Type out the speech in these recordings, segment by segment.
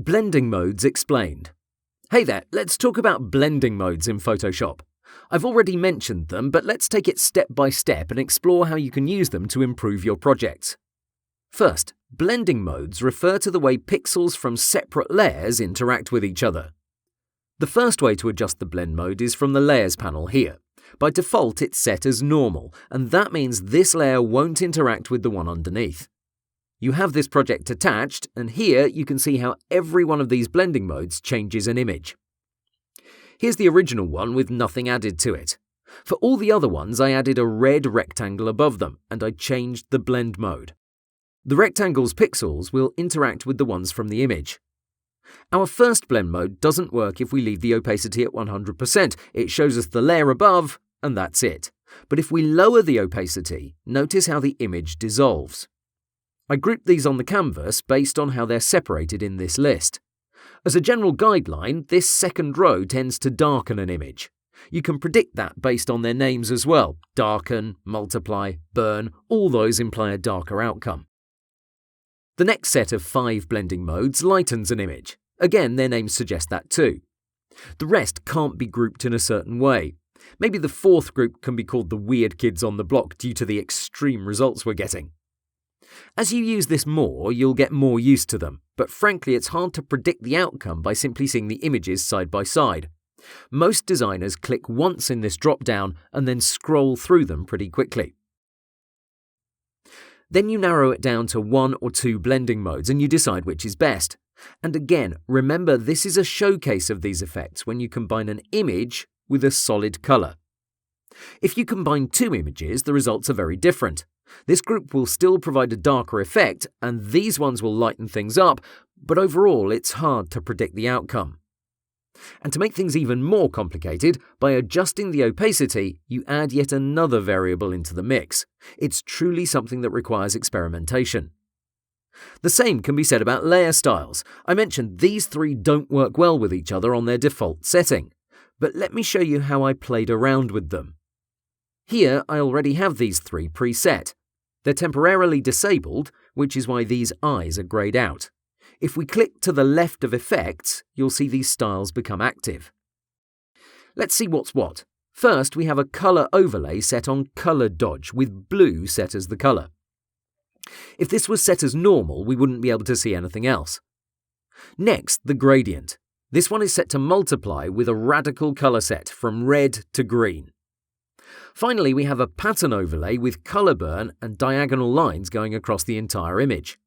Blending modes explained. Hey there, let's talk about blending modes in Photoshop. I've already mentioned them, but let's take it step by step and explore how you can use them to improve your projects. First, blending modes refer to the way pixels from separate layers interact with each other. The first way to adjust the blend mode is from the Layers panel here. By default, it's set as normal, and that means this layer won't interact with the one underneath. You have this project attached, and here you can see how every one of these blending modes changes an image. Here's the original one with nothing added to it. For all the other ones, I added a red rectangle above them, and I changed the blend mode. The rectangle's pixels will interact with the ones from the image. Our first blend mode doesn't work if we leave the opacity at 100%. It shows us the layer above, and that's it. But if we lower the opacity, notice how the image dissolves. I grouped these on the canvas based on how they're separated in this list. As a general guideline, this second row tends to darken an image. You can predict that based on their names as well. Darken, multiply, burn, all those imply a darker outcome. The next set of 5 blending modes lightens an image. Again, their names suggest that too. The rest can't be grouped in a certain way. Maybe the fourth group can be called the weird kids on the block due to the extreme results we're getting. As you use this more, you'll get more used to them, but frankly it's hard to predict the outcome by simply seeing the images side by side. Most designers click once in this drop-down and then scroll through them pretty quickly. Then you narrow it down to 1 or 2 blending modes and you decide which is best. And again, remember this is a showcase of these effects when you combine an image with a solid colour. If you combine 2 images, the results are very different. This group will still provide a darker effect, and these ones will lighten things up, but overall it's hard to predict the outcome. And to make things even more complicated, by adjusting the opacity, you add yet another variable into the mix. It's truly something that requires experimentation. The same can be said about layer styles. I mentioned these 3 don't work well with each other on their default setting, but let me show you how I played around with them. Here I already have these 3 preset. They're temporarily disabled, which is why these eyes are greyed out. If we click to the left of effects, you'll see these styles become active. Let's see what's what. First, we have a colour overlay set on Colour Dodge, with blue set as the colour. If this was set as normal, we wouldn't be able to see anything else. Next, the gradient. This one is set to multiply with a radical colour set from red to green. Finally, we have a pattern overlay with colour burn and diagonal lines going across the entire image.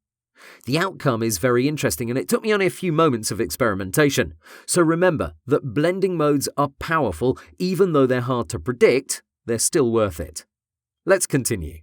The outcome is very interesting and it took me only a few moments of experimentation. So remember that blending modes are powerful, even though they're hard to predict, they're still worth it. Let's continue.